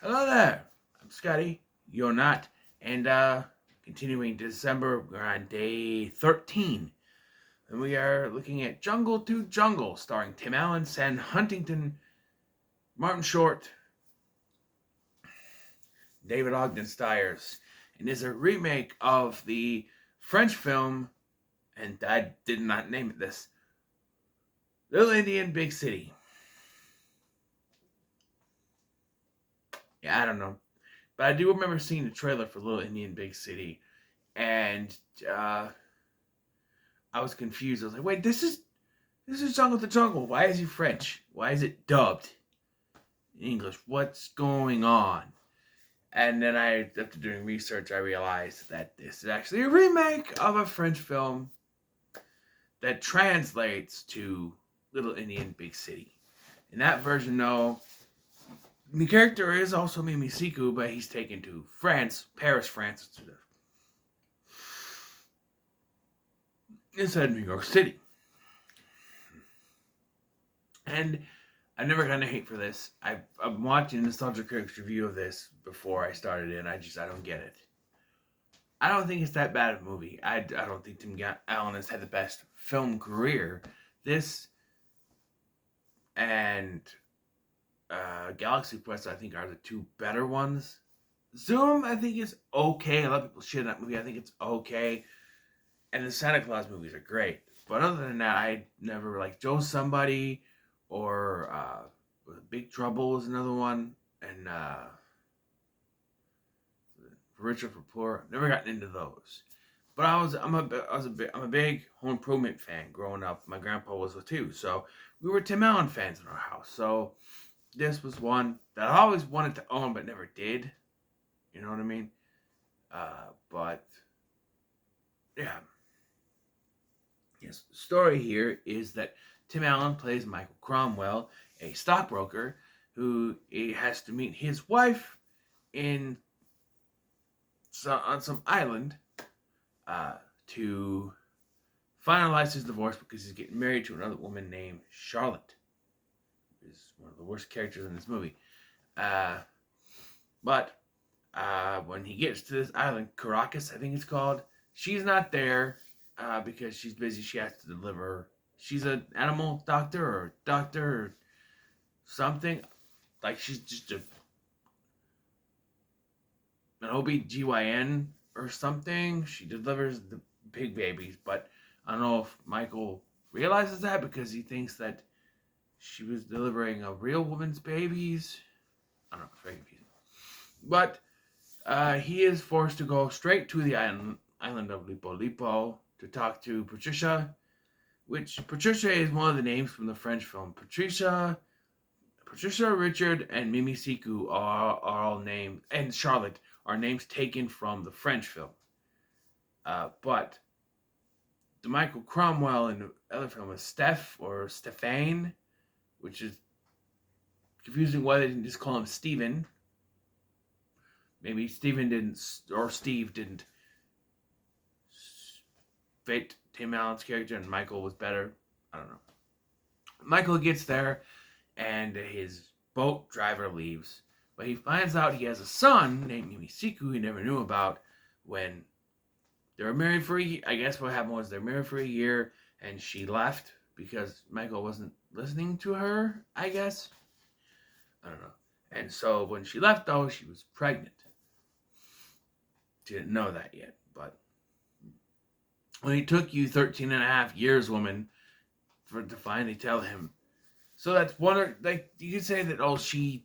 Hello there. I'm Scotty. You're not. And continuing December, we're on day 13. And we are looking at Jungle to Jungle, starring Tim Allen, Sam Huntington, Martin Short, David Ogden Stiers. And is a remake of the French film, and I did not name it this, Little Indian Big City. Yeah, I don't know. But I do remember seeing the trailer for Little Indian Big City, and I was confused. I was like, wait, this is Jungle to Jungle. Why is he French? Why is it dubbed in English? What's going on? And then after doing research, I realized that this is actually a remake of a French film that translates to Little Indian Big City. In that version, though, the character is also Mimi Siku, but he's taken to France, Paris, France, instead of New York City. And I've never gotten a hate for this. I'm watching Nostalgia Critic's review of this before I started it, and I don't get it. I don't think it's that bad of a movie. I don't think Tim Allen has had the best film career. This and Galaxy Quest, I think, are the two better ones. Zoom, I think, is okay. A lot of people shit on that movie. I think it's okay. And the Santa Claus movies are great. But other than that, I never like Joe Somebody or Big Trouble is another one. And For Richer for Poor. Never gotten into those. But I'm a big Home Improvement fan growing up. My grandpa was too. So we were Tim Allen fans in our house. So this was one that I always wanted to own but never did. You know what I mean? But yeah. Yes, the story here is that Tim Allen plays Michael Cromwell, a stockbroker who has to meet his wife on some island to finalize his divorce because he's getting married to another woman named Charlotte, who is one of the worst characters in this movie. But when he gets to this island, Caracas, I think it's called, she's not there because she's busy. She has to deliver. She's an animal doctor or something. Like she's just an OBGYN or something. She delivers the pig babies, but I don't know if Michael realizes that because he thinks that she was delivering a real woman's babies. I don't know, it's very confusing. But he is forced to go straight to the island of Lipo Lipo to talk to Patricia, which Patricia is one of the names from the French film. Patricia, Richard, and Mimi Siku are all named, and Charlotte are names taken from the French film. But the Michael Cromwell in the other film is Steph or Stephane, which is confusing why they didn't just call him Stephen. Maybe Steve didn't fit Tim Allen's character and Michael was better. I don't know. Michael gets there and his boat driver leaves, but he finds out he has a son named Yumisiku he never knew about when they were married for a year. I guess what happened was they were married for a year and she left because Michael wasn't listening to her, I guess. I don't know. And so when she left, though, she was pregnant. She didn't know that yet, but when it took you 13 and a half years, woman, to finally tell him. So that's one, like, you could say that, she,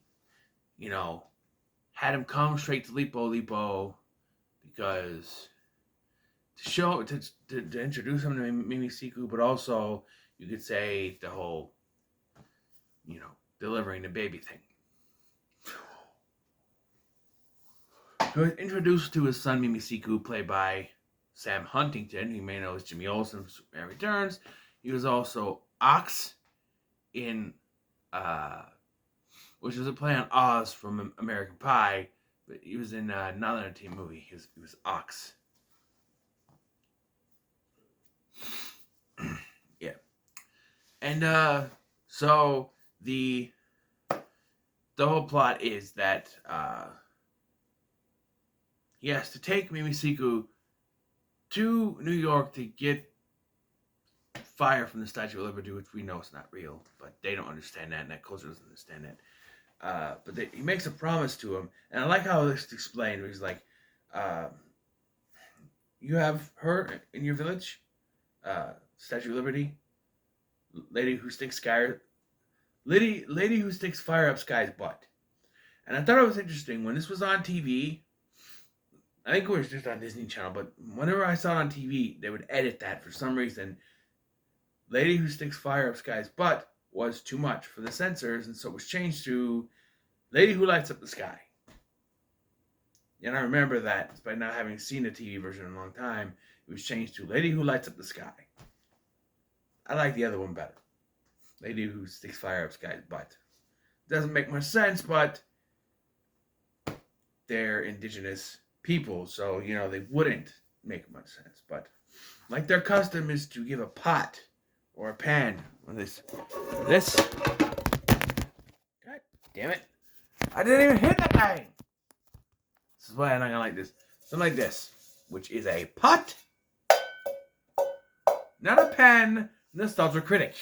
had him come straight to Lipo Lipo because to introduce him to Mimi Siku, but also you could say the whole, delivering the baby thing. He was introduced to his son Mimi Siku, played by Sam Huntington, who you may know as Jimmy Olsen from Superman Returns. He was also Ox in, which was a play on Oz from American Pie, but he was in another team movie. He was Ox. Yeah. And so the the whole plot is that he has to take Mimisiku to New York to get fire from the Statue of Liberty, which we know is not real, but they don't understand that, and that culture doesn't understand that. He makes a promise to him, and I like how this is explained. Where he's like, "You have her in your village, Statue of Liberty, lady who sticks fire up Sky's butt." And I thought it was interesting when this was on TV. I think it was just on Disney Channel, but whenever I saw it on TV, they would edit that for some reason. Lady who sticks fire up Sky's butt was too much for the censors, and so it was changed to Lady who lights up the sky. And I remember that, despite not having seen the TV version in a long time, it was changed to Lady who lights up the sky. I like the other one better. Lady who sticks fire up Sky's butt. Doesn't make much sense, but they're indigenous people, so, they wouldn't make much sense. But, like their custom is to give a pot or a pan. This. God damn it. I didn't even hit that thing. This is why I'm not gonna like this. Something like this, which is a pot, not a pan. Nostalgia critic.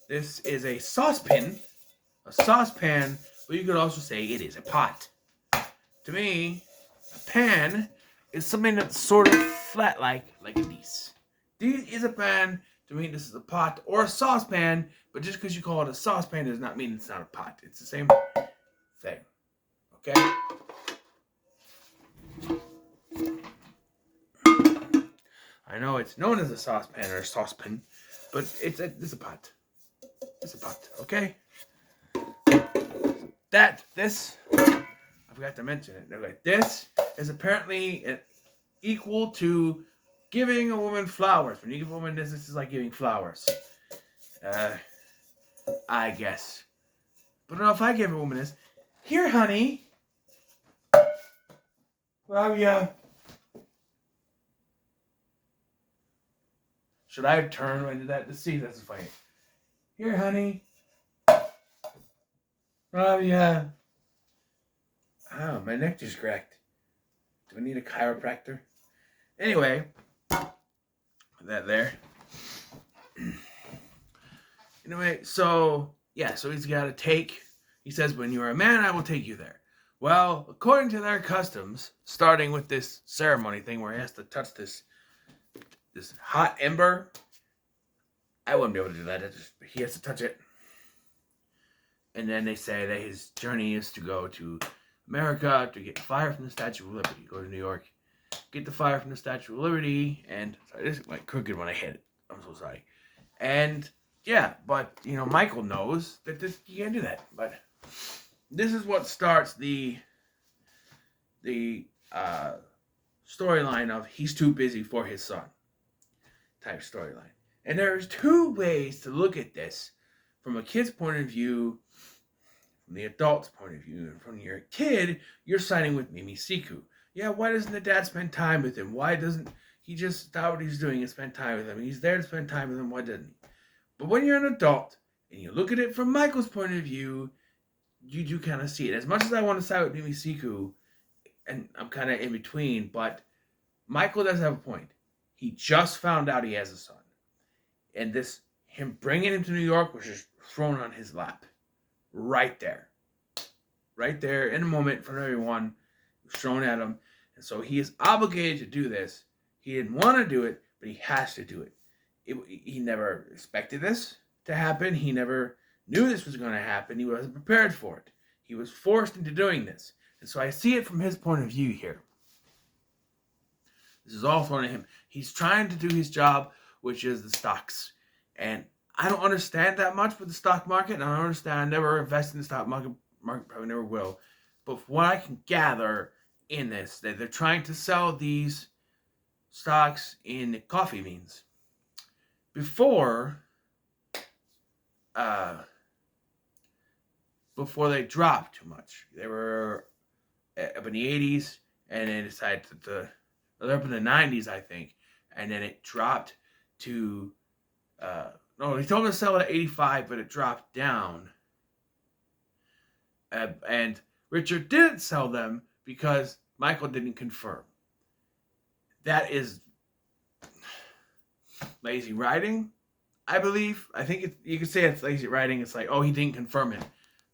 This is a saucepan, but you could also say it is a pot. To me, a pan is something that's sort of flat like a Dis. Dis is a pan. To me, this is a pot or a saucepan, but just because you call it a saucepan does not mean it's not a pot. It's the same thing. Okay? I know it's known as a saucepan or a saucepan, but it's a pot. It's a pot, okay? This, I forgot to mention it. Okay, this is apparently equal to giving a woman flowers. When you give a woman this is like giving flowers. I guess. But I don't know if I give a woman this. Here, honey. Well, yeah. Should I turn when I did that? Let's see if that's funny. Here, honey. Oh, yeah. Oh, my neck just cracked. Do I need a chiropractor? Anyway, that there. Anyway, so he's got to take. He says, when you are a man, I will take you there. Well, according to their customs, starting with this ceremony thing where he has to touch this hot ember, I wouldn't be able to do that. He has to touch it. And then they say that his journey is to go to America to get fire from the Statue of Liberty. Go to New York, get the fire from the Statue of Liberty, and sorry, this is like crooked when I hit it. I'm so sorry. And yeah, but Michael knows that you can't do that. But this is what starts the storyline of he's too busy for his son type storyline. And there's two ways to look at this from a kid's point of view, from the adult's point of view. And from your kid, you're siding with Mimisiku. Yeah, why doesn't the dad spend time with him? Why doesn't he just stop what he's doing and spend time with him? He's there to spend time with him. Why doesn't he? But when you're an adult and you look at it from Michael's point of view, you do kind of see it. As much as I want to side with Mimisiku, and I'm kind of in between, but Michael does have a point. He just found out he has a son. And him bringing him to New York was just thrown on his lap. Right there. Right there, in a moment, in front of everyone. It was thrown at him. And so he is obligated to do this. He didn't want to do it, but he has to do it. He never expected this to happen. He never knew this was going to happen. He wasn't prepared for it. He was forced into doing this. And so I see it from his point of view here. This is all thrown at him. He's trying to do his job, which is the stocks. And I don't understand that much with the stock market. I don't understand. I never invest in the stock market. Probably never will. But from what I can gather in this, that they're trying to sell these stocks in coffee beans. Before they dropped too much. They were up in the 80s, and they decided they're up in the 90s, I think. And then it dropped to, no, he told me to sell it at 85, but it dropped down And Richard didn't sell them because Michael didn't confirm. That is lazy writing, I believe. I think you could say it's lazy writing. It's like, oh, he didn't confirm it.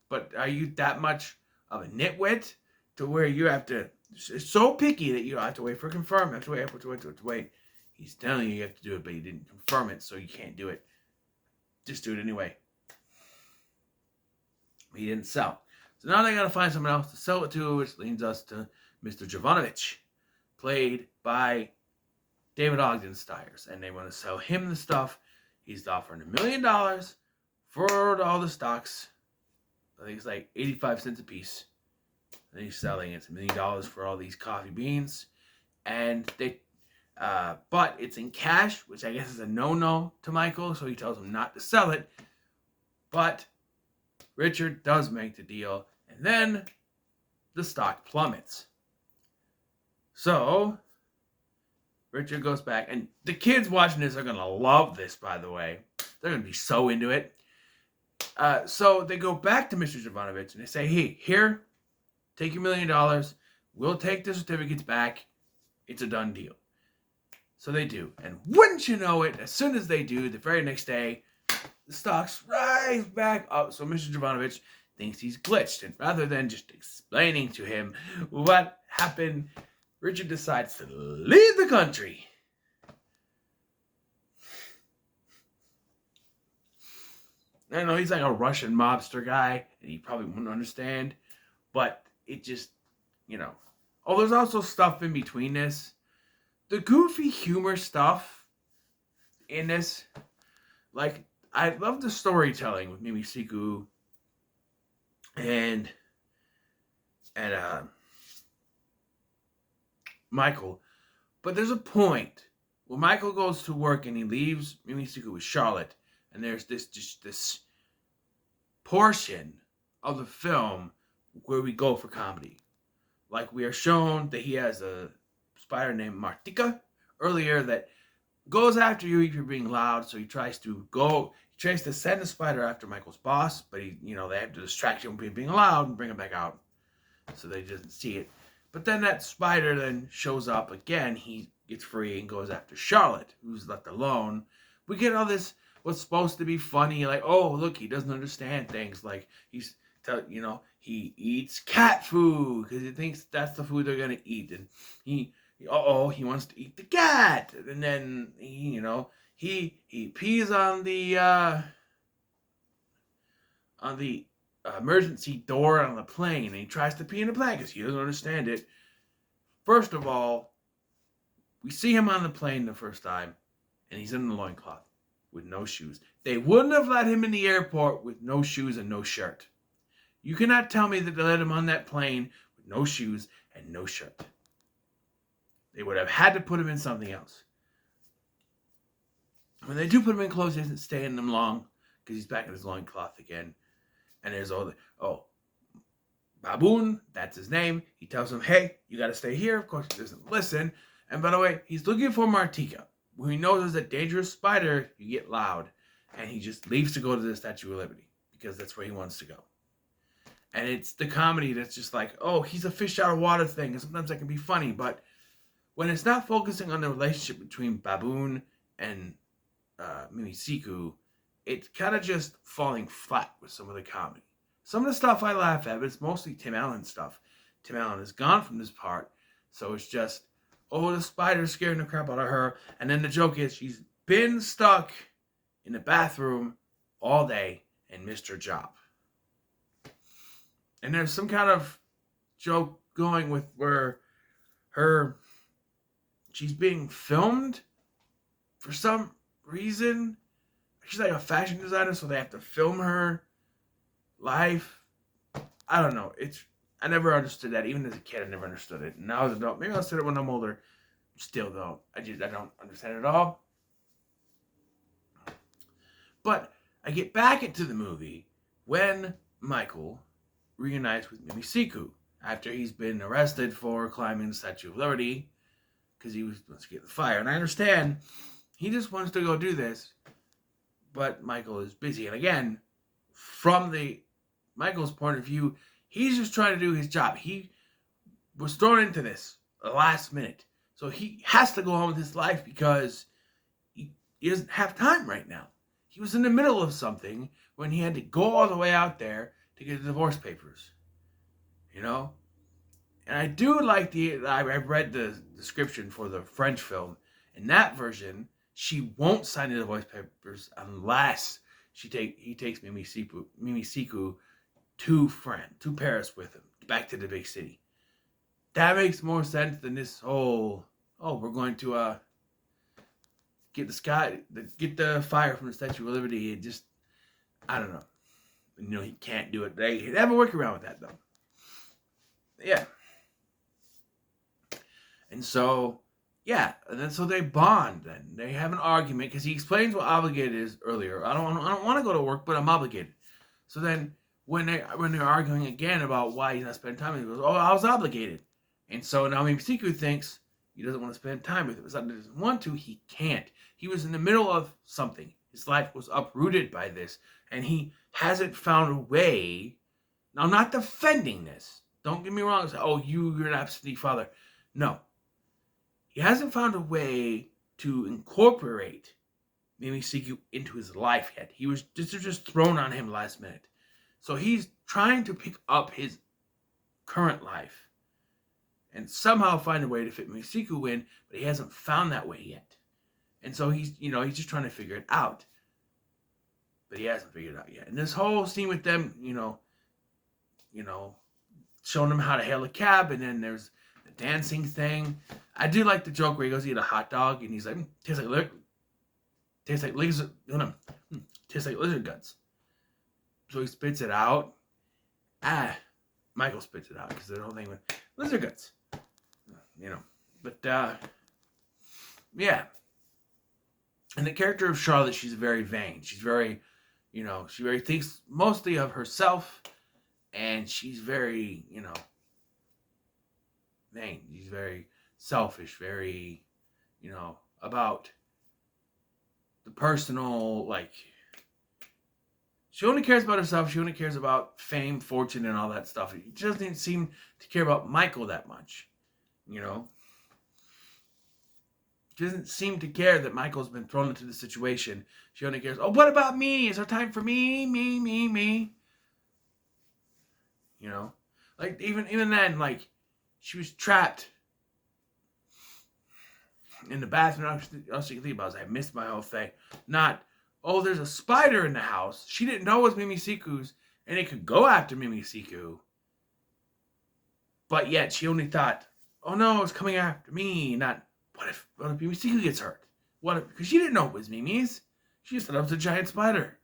But are you that much of a nitwit to where you have to, it's so picky that you have to wait for confirm, have to wait. He's telling you have to do it, but he didn't confirm it, so you can't do it. Just do it anyway. He didn't sell. So now they got to find someone else to sell it to, which leads us to Mr. Jovanovich, played by David Ogden Stiers. And they want to sell him the stuff. He's offering $1 million for all the stocks. I think it's like 85 cents a piece. And he's selling it $1 million for all these coffee beans. And but it's in cash, which I guess is a no-no to Michael. So he tells him not to sell it. But Richard does make the deal, and then the stock plummets. So Richard goes back, and the kids watching this are going to love this, by the way. They're going to be so into it. So they go back to Mr. Jovanovich, and they say, hey, here, take your $1 million. We'll take the certificates back. It's a done deal. So they do. And wouldn't you know it, as soon as they do, the very next day, the stocks rise back up. So Mr. Jovanovich thinks he's glitched. And rather than just explaining to him what happened, Richard decides to leave the country. I know he's like a Russian mobster guy, and he probably wouldn't understand. But it just, Oh, there's also stuff in between this. The goofy humor stuff in this, like, I love the storytelling with Mimi Siku and Michael. But there's a point where Michael goes to work and he leaves Mimi Siku with Charlotte. And there's this portion of the film where we go for comedy. Like, we are shown that he has a spider named Martika earlier that goes after you if you're being loud. So he tries to send the spider after Michael's boss, but they have to distract him from being loud and bring him back out so they doesn't see it. But then that spider then shows up again. He gets free and goes after Charlotte, who's left alone. We get all this what's supposed to be funny, like, oh, look, he doesn't understand things. Like, he eats cat food because he thinks that's the food they're gonna eat, and he wants to eat the cat, and then he pees on the emergency door on the plane, and he tries to pee in the plane because he doesn't understand it. First of all, we see him on the plane the first time, and he's in the loincloth with no shoes. They wouldn't have let him in the airport with no shoes and no shirt. You cannot tell me that they let him on that plane with no shoes and no shirt. They would have had to put him in something else. When they do put him in clothes, he doesn't stay in them long because he's back in his loincloth again. And there's Baboon, that's his name. He tells him, hey, you got to stay here. Of course, he doesn't listen. And by the way, he's looking for Martika. When he knows there's a dangerous spider, you get loud. And he just leaves to go to the Statue of Liberty because that's where he wants to go. And it's the comedy that's just like, oh, he's a fish out of water thing. And sometimes that can be funny. But when it's not focusing on the relationship between Baboon and Mimi Siku, it's kind of just falling flat with some of the comedy. Some of the stuff I laugh at, but it's mostly Tim Allen stuff. Tim Allen is gone from this part. So it's just, oh, the spider's scaring the crap out of her. And then the joke is she's been stuck in the bathroom all day and missed her job. And there's some kind of joke going with where she's being filmed for some reason. She's like a fashion designer, so they have to film her life. I don't know. I never understood that. Even as a kid, I never understood it. Now as an adult, maybe I'll understand it when I'm older. Still don't. I don't understand it at all. But I get back into the movie when Michael reunites with Mimi Siku after he's been arrested for climbing the Statue of Liberty because he wants to get the fire. And I understand he just wants to go do this, but Michael is busy. And again, from Michael's point of view, He's just trying to do his job. He was thrown into this last minute. So he has to go on with his life because he doesn't have time right now. He was in the middle of something when he had to go all the way out there to get the divorce papers. You know? And I do like I read the description for the French film. In that version, she won't sign the divorce papers unless he takes Mimi Siku to Paris with him, back to the big city. That makes more sense than this whole, we're going to get the fire from the Statue of Liberty. It just, I don't know. He can't do it. They have a workaround with that, though. Yeah. And so, yeah, and then so they bond. Then they have an argument because he explains what obligated is earlier. I don't want to go to work, but I'm obligated. So then when they're arguing again about why he's not spending time with him, he goes, I was obligated. And so now maybe Siku thinks he doesn't want to spend time with him. It's not that he doesn't want to, he can't. He was in the middle of something. His life was uprooted by this, and he hasn't found a way. Now, I'm not defending this. Don't get me wrong. Say, you're an absentee father. No. He hasn't found a way to incorporate Mimi Siku into his life yet. He was just thrown on him last minute. So he's trying to pick up his current life and somehow find a way to fit Mimi Siku in, but he hasn't found that way yet. And so he's just trying to figure it out. But he hasn't figured it out yet. And this whole scene with them, showing them how to hail a cab, and then there's the dancing thing. I do like the joke where he goes to eat a hot dog, and he's like, tastes like lizard guts. So he spits it out. Michael spits it out because the whole thing with lizard guts. But yeah. And the character of Charlotte, she's very vain. She's very, she very thinks mostly of herself, and she's very, vain. She's very selfish, very, about the personal, she only cares about herself. She only cares about fame, fortune, and all that stuff. She doesn't seem to care about Michael that much, She doesn't seem to care that Michael's been thrown into the situation. She only cares, what about me? Is there time for me? Me? Even then, she was trapped in the bathroom. All she could think about is, I missed my whole thing. Not, there's a spider in the house. She didn't know it was Mimi Siku's, and it could go after Mimi Siku. But yet, she only thought, no, it's coming after me. Not, what if Mimi Siku gets hurt? Because she didn't know it was Mimi's. She just thought it was a giant spider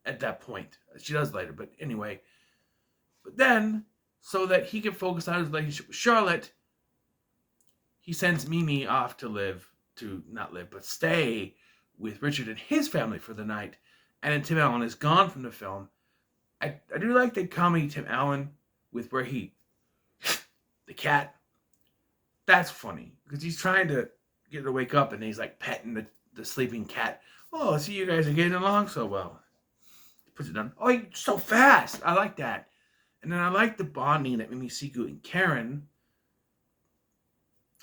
at that point. She does later, but anyway. But then, so that he can focus on his relationship with Charlotte, he sends Mimi off to stay with Richard and his family for the night. And then Tim Allen is gone from the film. I do like the comedy Tim Allen with where the cat, that's funny. Because he's trying to get her to wake up, and he's petting the sleeping cat. I see you guys are getting along so well. He puts it down. You're so fast. I like that. And then I like the bonding that Mimi Siku and Karen,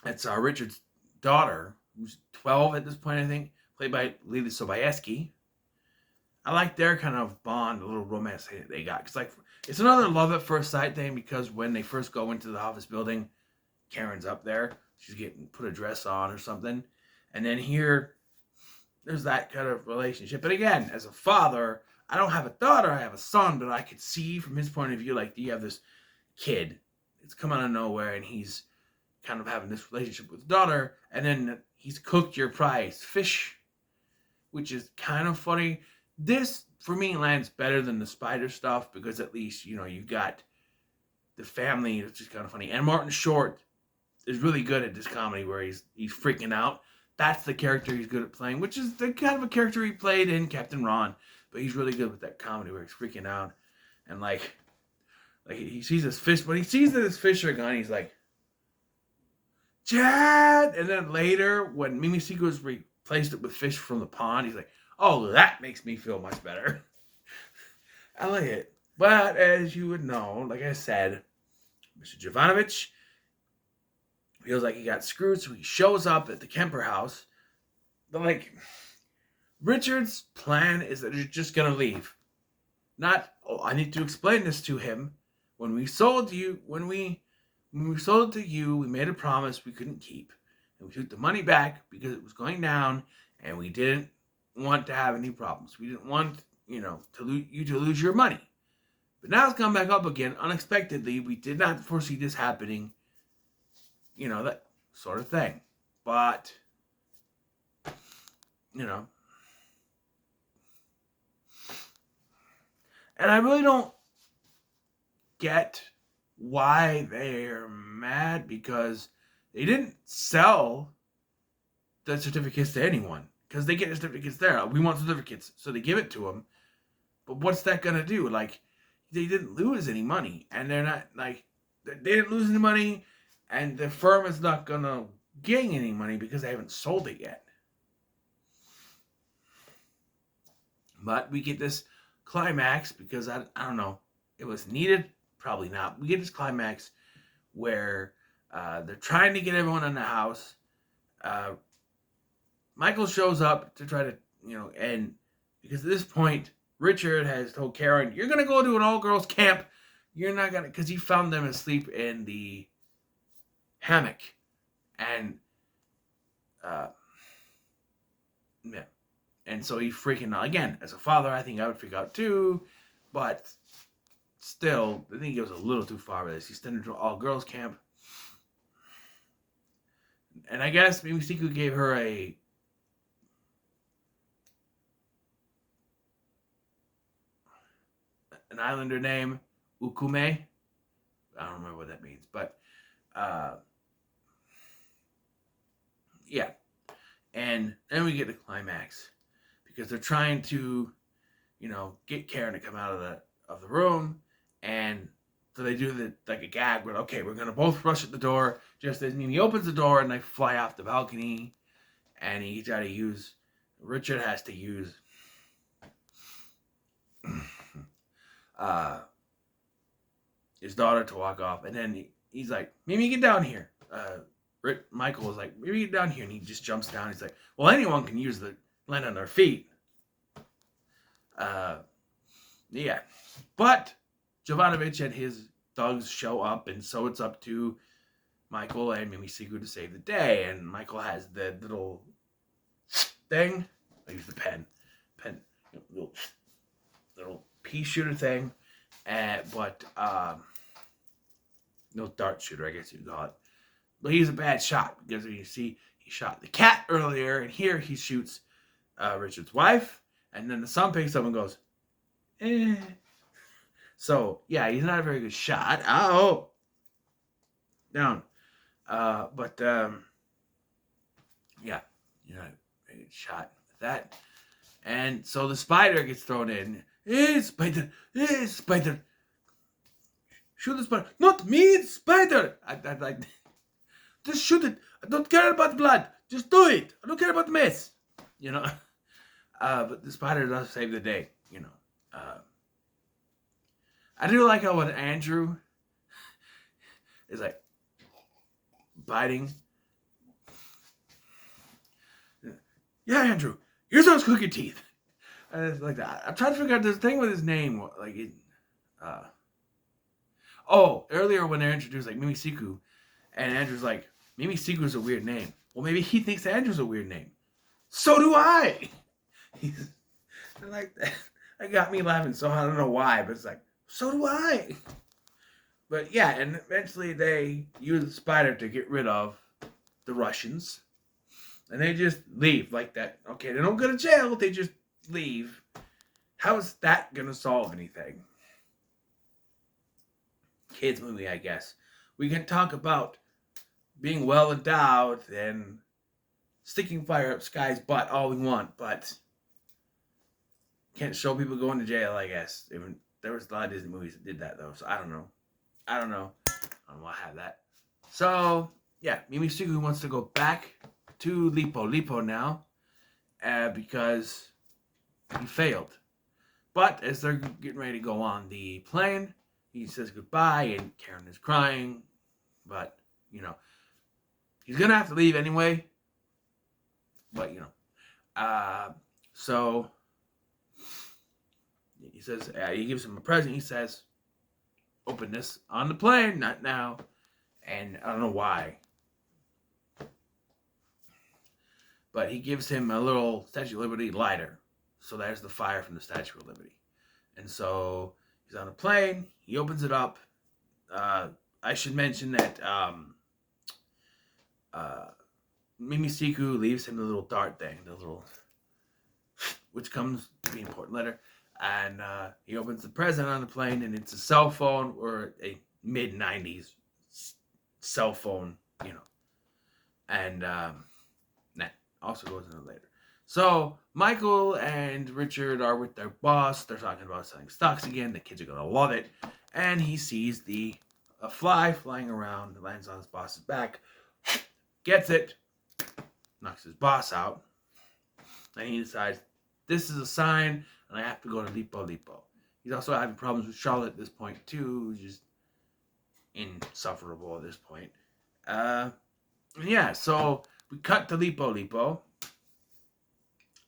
that's Richard's daughter, who's 12 at this point, I think, played by Lily Sobieski. I like their kind of bond, a little romance they got. Because it's another love at first sight thing, because when they first go into the office building, Karen's up there. She's put a dress on or something. And then here, there's that kind of relationship. But again, as a father, I don't have a daughter, I have a son, but I could see from his point of view, you have this kid. It's come out of nowhere, and he's kind of having this relationship with his daughter, and then he's cooked your prize fish, which is kind of funny. This, for me, lands better than the spider stuff, because at least, you've got the family, it's just kind of funny. And Martin Short is really good at this comedy where he's freaking out. That's the character he's good at playing, which is the kind of a character he played in Captain Ron. But he's really good with that comedy where he's freaking out. And he sees this fish. When he sees that his fish are gone, he's like, Chad! And then later, when Mimi Siku replaced it with fish from the pond, he's like, that makes me feel much better. I like it. But as you would know, like I said, Mr. Jovanovich feels like he got screwed, so he shows up at the Kemper house. But like, Richard's plan is that he's just gonna leave. Not, oh, I need to explain this to him. When we sold you, when we sold it to you, we made a promise we couldn't keep, and we took the money back because it was going down, and we didn't want to have any problems. We didn't want, you to lose your money. But now it's come back up again unexpectedly. We did not foresee this happening. That sort of thing. But, and I really don't get why they're mad, because they didn't sell the certificates to anyone, because they get the certificates there. We want certificates, so they give it to them. But what's that gonna do? Like, they didn't lose any money, and they're not like they didn't lose any money, and the firm is not gonna gain any money because they haven't sold it yet. But we get this climax because I don't know, it was needed, probably not. We get this climax where they're trying to get everyone in the house. Michael shows up to try to, and because at this point, Richard has told Karen, you're going to go to an all-girls camp. You're not going to, because he found them asleep in the hammock. And, yeah. And so he's freaking out. Again, as a father, I think I would freak out too. But still, I think he goes a little too far with this. He's sent him to an all-girls camp. And I guess maybe Siku gave her an islander name, Ukume. I don't remember what that means, but yeah. And then we get the climax because they're trying to, get Karen to come out of the room, and so they do like a gag where, okay, we're gonna both rush at the door. Just as he opens the door and they fly off the balcony, and Richard has to use his daughter to walk off, and then he's like, "Mimi, get down here." Michael was like, "Mimi, get down here," and he just jumps down. He's like, "Well, anyone can use the land on their feet." Yeah, but Jovanovich and his thugs show up, and so it's up to Michael and Mimi Sigu to save the day. And Michael has the little thing. I use the pen, little pea shooter thing. But no dart shooter, I guess you'd call it. But he's a bad shot because you see he shot the cat earlier, and here he shoots Richard's wife, and then the son picks up and goes, eh. So yeah, he's not a very good shot. Ow, down. But yeah, you're not a very good shot with that. And so the spider gets thrown in. Spider! Spider! Shoot the spider! Not me, spider! I like, just shoot it. I don't care about blood. Just do it. I don't care about the mess. But the spider does save the day. I do like how when Andrew is like biting. Yeah, Andrew, here's those cookie teeth. And it's like that. I'm trying to figure out this thing with his name. Earlier when they're introduced, like Mimi Siku, and Andrew's like, Mimi Siku's a weird name. Well, maybe he thinks Andrew's a weird name. So do I. He's like that. That got me laughing, so I don't know why, but it's like, so do I. But yeah, and eventually they use the spider to get rid of the Russians. And they just leave like that. Okay, they don't go to jail, they just leave. How is that going to solve anything? Kids movie, I guess. We can talk about being well endowed and sticking fire up Sky's butt all we want, but can't show people going to jail, I guess. Even there was a lot of Disney movies that did that, though, so I don't know. I don't know why I have that. So, yeah, Mimi Sugu wants to go back to Lipo now because he failed. But as they're getting ready to go on the plane, he says goodbye, and Karen is crying. But, he's going to have to leave anyway. But, so he says, he gives him a present. He says, open this on the plane, not now. And I don't know why. But he gives him a little Statue of Liberty lighter. So there's the fire from the Statue of Liberty. And so he's on a plane. He opens it up. I should mention that Mimi Siku leaves him the little dart thing, which comes to be an important letter. And he opens the present on the plane, and it's a cell phone, or a mid-90s cell phone, And that also goes into later. So Michael and Richard are with their boss. They're talking about selling stocks again. The kids are going to love it. And he sees a fly flying around, lands on his boss's back, gets it, knocks his boss out. And he decides, this is a sign, and I have to go to Lipo. He's also having problems with Charlotte at this point, too, who's just insufferable at this point. So we cut to Lipo.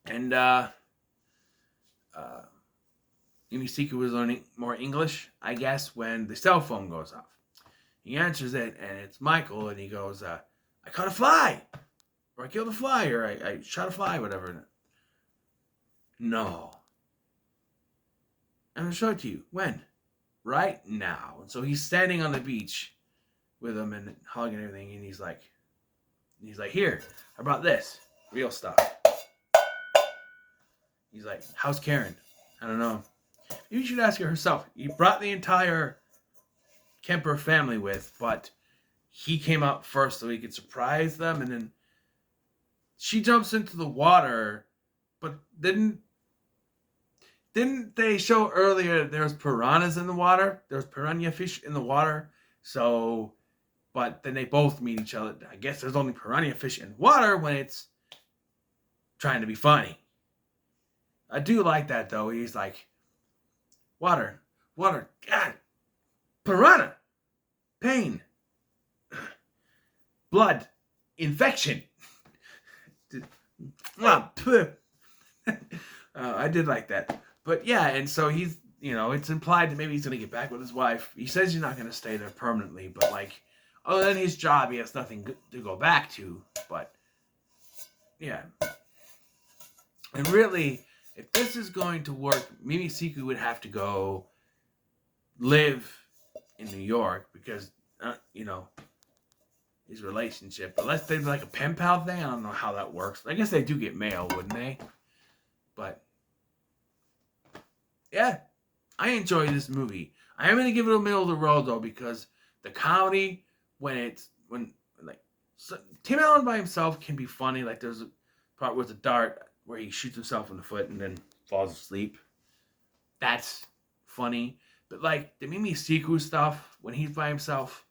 And Yumisiku was learning more English, I guess, when the cell phone goes off. He answers it, and it's Michael, and he goes, I caught a fly, or I killed a fly, or I shot a fly, whatever. No. I'm going to show it to you. When? Right now. And so he's standing on the beach with him and hugging everything, and he's like, here, I brought this. Real stuff. He's like, how's Karen? I don't know. You should ask her herself. He brought the entire Kemper family with, but he came out first so he could surprise them, and then she jumps into the water, but didn't they show earlier there was piranhas in the water? There was piranha fish in the water. So, but then they both meet each other. I guess there's only piranha fish in water when it's trying to be funny. I do like that, though. He's like, water, God, piranha, pain, blood, infection. I did like that. But yeah, and so he's, it's implied that maybe he's going to get back with his wife. He says he's not going to stay there permanently, but other than his job, he has nothing to go back to. But yeah. And really, if this is going to work, Mimi Siku would have to go live in New York because, his relationship. Unless they do like a pen pal thing, I don't know how that works. I guess they do get mail, wouldn't they? But yeah, I enjoy this movie. I am going to give it a middle of the road though, because the comedy, Tim Allen by himself can be funny. Like there's a part with a dart where he shoots himself in the foot and then falls asleep. That's funny. But the Mimi Siku stuff, when he's by himself,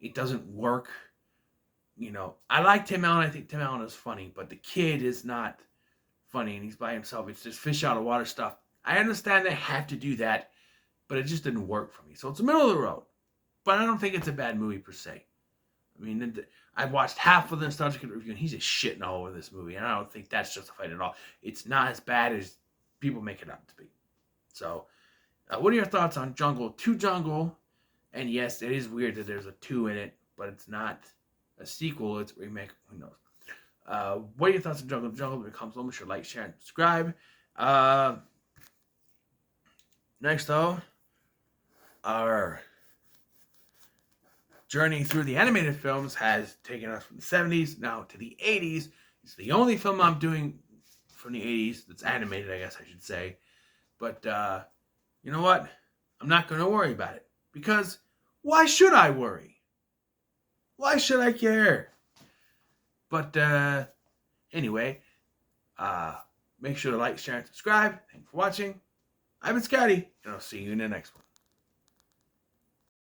it doesn't work. I like Tim Allen. I think Tim Allen is funny, but the kid is not funny, and he's by himself. It's just fish out of water stuff. I understand they have to do that, but it just didn't work for me. So it's the middle of the road. But I don't think it's a bad movie per se. I mean, I've watched half of the Nostalgic review, and he's just shitting all over this movie, and I don't think that's justified at all. It's not as bad as people make it out to be. So, what are your thoughts on Jungle 2 Jungle? And yes, it is weird that there's a 2 in it, but it's not a sequel, it's a remake. Who knows? What are your thoughts on Jungle 2 Jungle? If it comes home, be sure to like, share, and subscribe. Next, though, our journey through the animated films has taken us from the 70s now to the 80s. It's the only film I'm doing from the 80s that's animated, I guess I should say. But, you know what? I'm not going to worry about it. Because why should I worry? Why should I care? But, anyway, make sure to like, share, and subscribe. Thanks for watching. I've been Scotty, and I'll see you in the next one.